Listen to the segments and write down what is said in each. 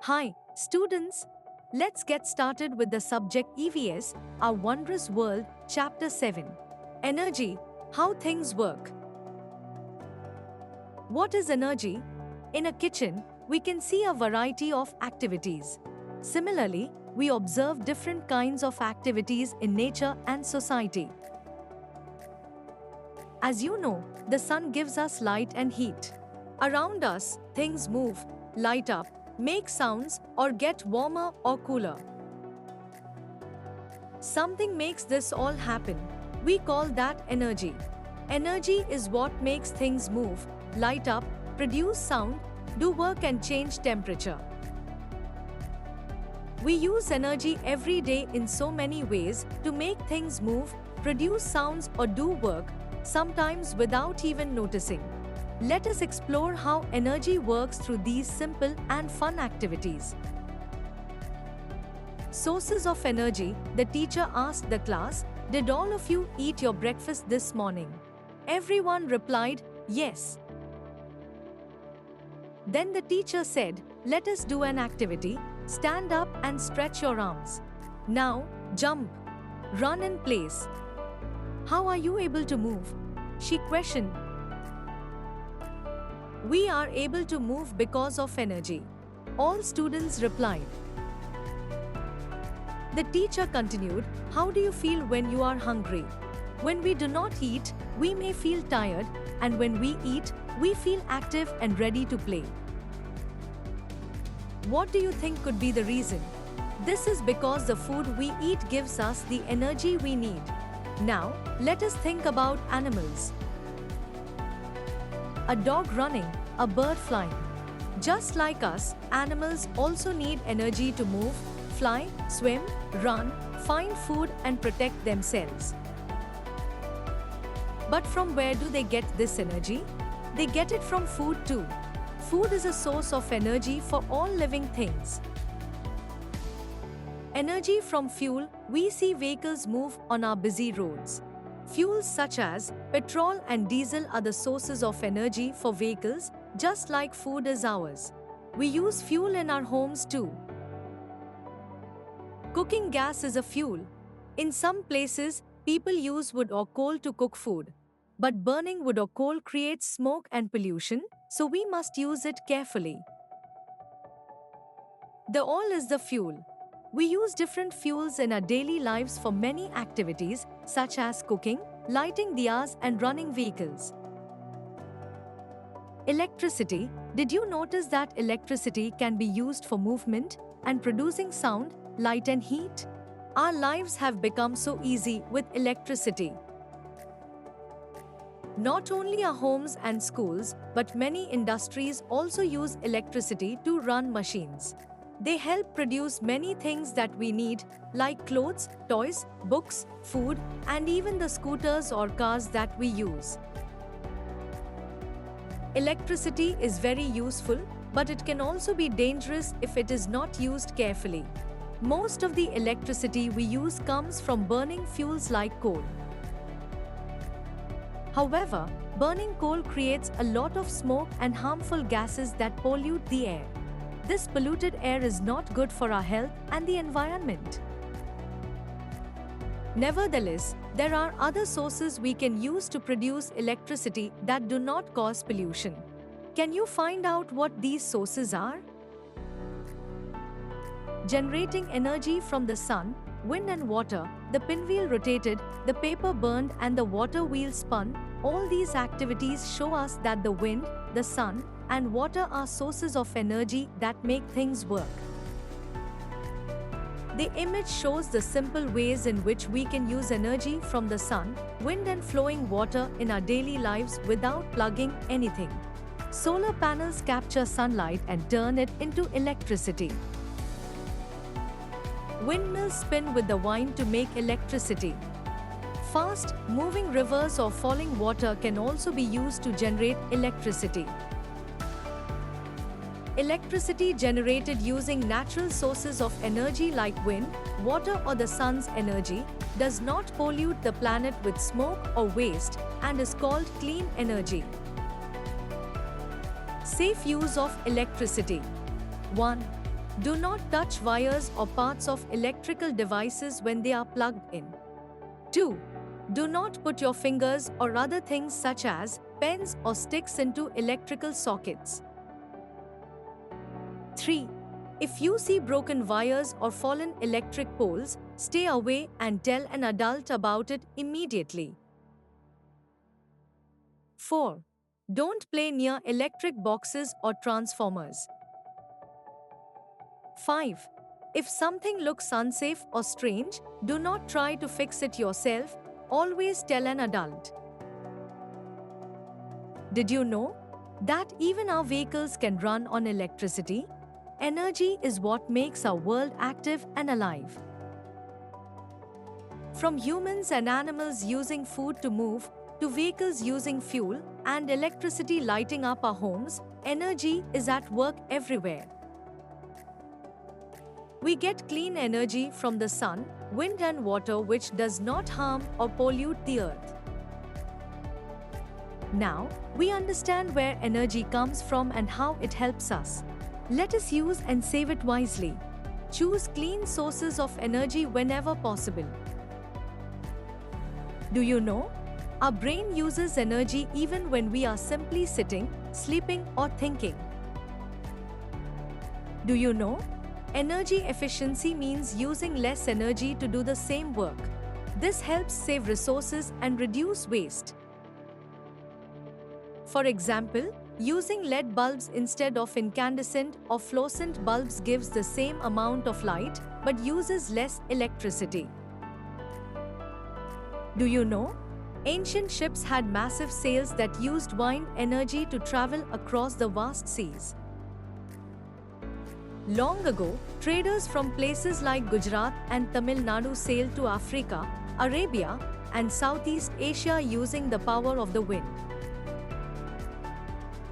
Hi, students. Let's get started with the subject EVS, Our Wondrous World, Chapter 7. Energy, How Things Work. What is energy? In a kitchen, we can see a variety of activities. Similarly, we observe different kinds of activities in nature and society. As you know, the sun gives us light and heat. Around us, things move, light up, make sounds, or get warmer or cooler. Something makes this all happen. We call that energy. Energy is what makes things move, light up, produce sound, do work and change temperature. We use energy every day in so many ways to make things move, produce sounds or do work, sometimes without even noticing. Let us explore how energy works through these simple and fun activities. Sources of energy. The teacher asked the class, "Did all of you eat your breakfast this morning?" Everyone replied, "Yes." Then the teacher said, "Let us do an activity. Stand up and stretch your arms. Now, jump, run in place." "How are you able to move?" she questioned. "We are able to move because of energy," all students replied. The teacher continued, "How do you feel when you are hungry? When we do not eat, we may feel tired, and when we eat, we feel active and ready to play." What do you think could be the reason? This is because the food we eat gives us the energy we need. Now, let us think about animals. A dog running, a bird flying. Just like us, animals also need energy to move, fly, swim, run, find food and protect themselves. But from where do they get this energy? They get it from food too. Food is a source of energy for all living things. Energy from fuel. We see vehicles move on our busy roads. Fuels such as petrol and diesel are the sources of energy for vehicles, just like food is ours. We use fuel in our homes too. Cooking gas is a fuel. In some places, people use wood or coal to cook food. But burning wood or coal creates smoke and pollution, so we must use it carefully. The oil is the fuel. We use different fuels in our daily lives for many activities, such as cooking, lighting diyas, and running vehicles. Electricity. Did you notice that electricity can be used for movement and producing sound, light, and heat? Our lives have become so easy with electricity. Not only our homes and schools, but many industries also use electricity to run machines. They help produce many things that we need, like clothes, toys, books, food, and even the scooters or cars that we use. Electricity is very useful, but it can also be dangerous if it is not used carefully. Most of the electricity we use comes from burning fuels like coal. However, burning coal creates a lot of smoke and harmful gases that pollute the air. This polluted air is not good for our health and the environment. Nevertheless, there are other sources we can use to produce electricity that do not cause pollution. Can you find out what these sources are? Generating energy from the sun, wind and water, the pinwheel rotated, the paper burned and the water wheel spun. All these activities show us that the wind, the sun, and water are sources of energy that make things work. The image shows the simple ways in which we can use energy from the sun, wind and flowing water in our daily lives without plugging anything. Solar panels capture sunlight and turn it into electricity. Windmills spin with the wind to make electricity. Fast, moving rivers or falling water can also be used to generate electricity. Electricity generated using natural sources of energy like wind, water or the sun's energy does not pollute the planet with smoke or waste and is called clean energy. Safe use of electricity. 1. Do not touch wires or parts of electrical devices when they are plugged in. 2. Do not put your fingers or other things such as pens or sticks into electrical sockets. 3. If you see broken wires or fallen electric poles, stay away and tell an adult about it immediately. 4. Don't play near electric boxes or transformers. 5. If something looks unsafe or strange, do not try to fix it yourself, always tell an adult. Did you know that even our vehicles can run on electricity? Energy is what makes our world active and alive. From humans and animals using food to move, to vehicles using fuel and electricity lighting up our homes, energy is at work everywhere. We get clean energy from the sun, wind and water, which does not harm or pollute the earth. Now, we understand where energy comes from and how it helps us. Let us use and save it wisely. Choose clean sources of energy whenever possible. Do you know? Our brain uses energy even when we are simply sitting, sleeping, or thinking. Do you know? Energy efficiency means using less energy to do the same work. This helps save resources and reduce waste. For example, using LED bulbs instead of incandescent or fluorescent bulbs gives the same amount of light but uses less electricity. Do you know? Ancient ships had massive sails that used wind energy to travel across the vast seas. Long ago, traders from places like Gujarat and Tamil Nadu sailed to Africa, Arabia, and Southeast Asia using the power of the wind.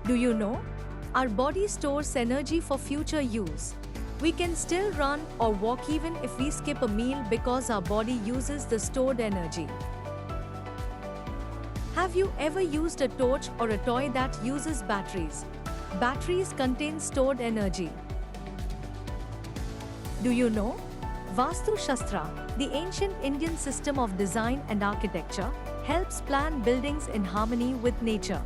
Do you know? Our body stores energy for future use. We can still run or walk even if we skip a meal because our body uses the stored energy. Have you ever used a torch or a toy that uses batteries? Batteries contain stored energy. Do you know? Vastu Shastra, the ancient Indian system of design and architecture, helps plan buildings in harmony with nature.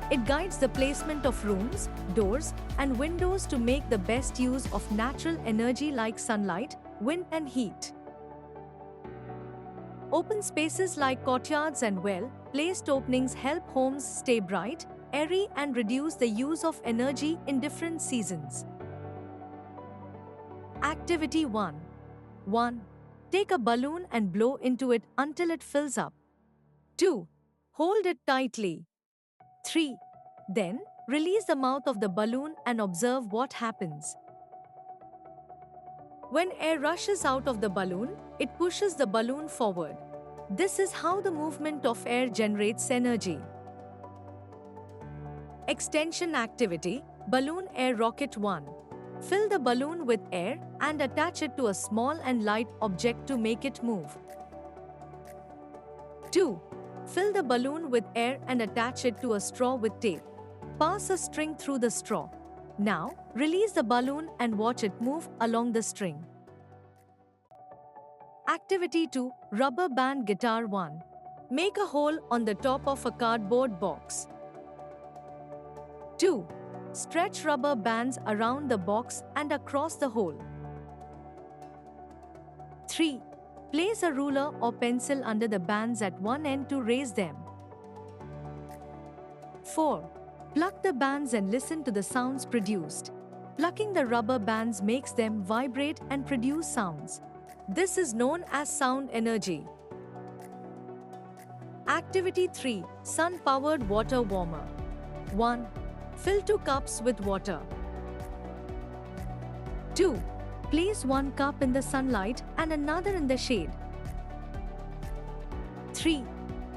It guides the placement of rooms, doors, and windows to make the best use of natural energy like sunlight, wind, and heat. Open spaces like courtyards and well-placed openings help homes stay bright, airy, and reduce the use of energy in different seasons. Activity 1. 1. Take a balloon and blow into it until it fills up. 2. Hold it tightly. 3. Then, release the mouth of the balloon and observe what happens. When air rushes out of the balloon, it pushes the balloon forward. This is how the movement of air generates energy. Extension activity, Balloon Air Rocket 1. Fill the balloon with air and attach it to a small and light object to make it move. 2. Fill the balloon with air and attach it to a straw with tape. Pass a string through the straw. Now, release the balloon and watch it move along the string. Activity 2. Rubber Band Guitar 1. Make a hole on the top of a cardboard box. 2. Stretch rubber bands around the box and across the hole. 3. Place a ruler or pencil under the bands at one end to raise them. 4. Pluck the bands and listen to the sounds produced. Plucking the rubber bands makes them vibrate and produce sounds. This is known as sound energy. Activity 3. Sun-powered water warmer. 1. Fill 2 cups with water. 2. Place 1 cup in the sunlight and another in the shade. 3.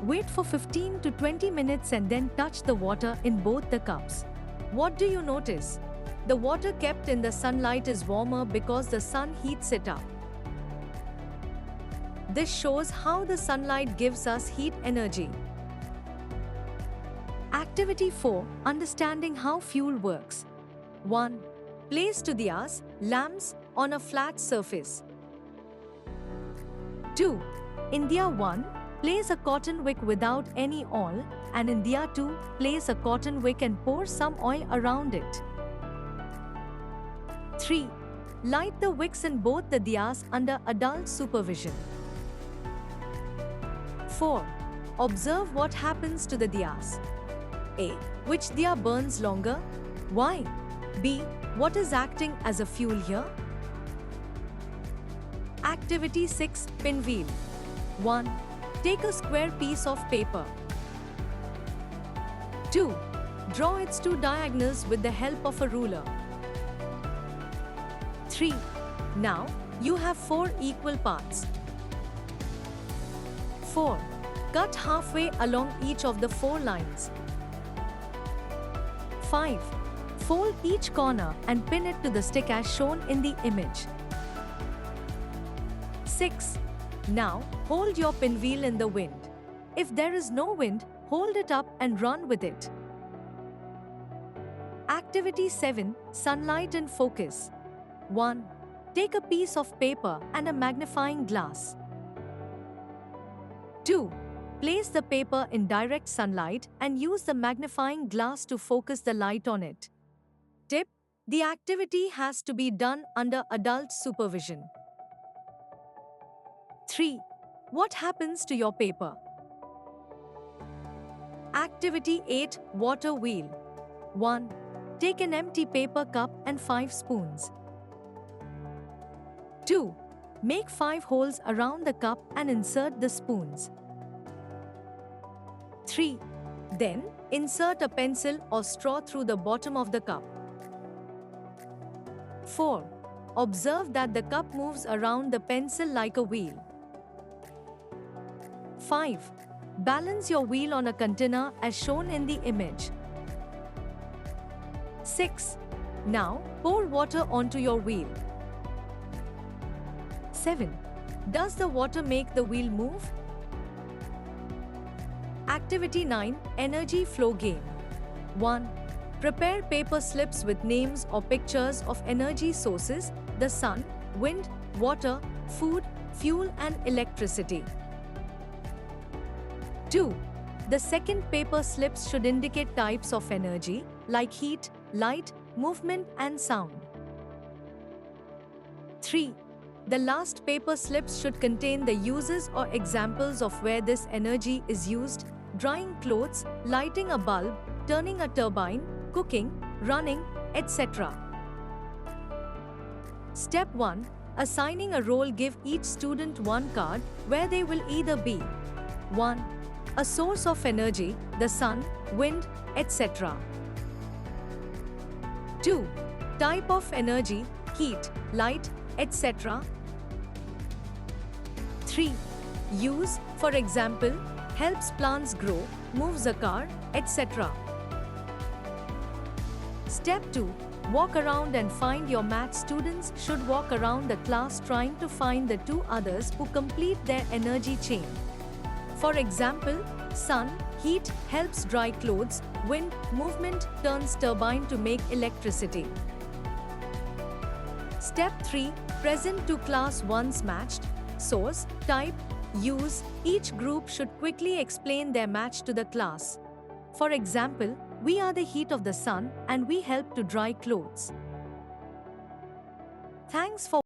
Wait for 15 to 20 minutes and then touch the water in both the cups. What do you notice? The water kept in the sunlight is warmer because the sun heats it up. This shows how the sunlight gives us heat energy. Activity 4. Understanding how fuel works. 1. Place two diyas, lamps, on a flat surface. 2. In diya 1, place a cotton wick without any oil, and in diya 2, place a cotton wick and pour some oil around it. 3. Light the wicks in both the diyas under adult supervision. 4. Observe what happens to the diyas. A. Which diya burns longer? Why? B. What is acting as a fuel here? Activity 6. Pinwheel. 1. Take a square piece of paper. 2. Draw its two diagonals with the help of a ruler. 3. Now, you have 4 equal parts. 4. Cut halfway along each of the 4 lines. 5. Fold each corner and pin it to the stick as shown in the image. 6. Now, hold your pinwheel in the wind. If there is no wind, hold it up and run with it. Activity 7. Sunlight and focus. 1. Take a piece of paper and a magnifying glass. 2. Place the paper in direct sunlight and use the magnifying glass to focus the light on it. Tip: the activity has to be done under adult supervision. 3. What happens to your paper? Activity 8. Water wheel. 1. Take an empty paper cup and 5 spoons. 2. Make 5 holes around the cup and insert the spoons. 3. Then, insert a pencil or straw through the bottom of the cup. 4. Observe that the cup moves around the pencil like a wheel. 5. Balance your wheel on a container as shown in the image. 6. Now, pour water onto your wheel. 7. Does the water make the wheel move? Activity 9. Energy flow game. 1. Prepare paper slips with names or pictures of energy sources: the sun, wind, water, food, fuel, and electricity. 2. The second paper slips should indicate types of energy like heat, light, movement, and sound. 3. The last paper slips should contain the uses or examples of where this energy is used: drying clothes, lighting a bulb, turning a turbine, cooking, running, etc. Step 1. Assigning a role. Give each student one card where they will either be 1. A source of energy, the sun, wind, etc. 2. Type of energy, heat, light, etc. 3. Use, for example, helps plants grow, moves a car, etc. Step 2. Walk around and find your match. Students should walk around the class trying to find the 2 others who complete their energy chain. For example, sun, heat, helps dry clothes, wind, movement, turns turbine to make electricity. Step 3. Present 2 class ones matched. Source, type, use. Each group should quickly explain their match to the class. For example, we are the heat of the sun and we help to dry clothes. Thanks for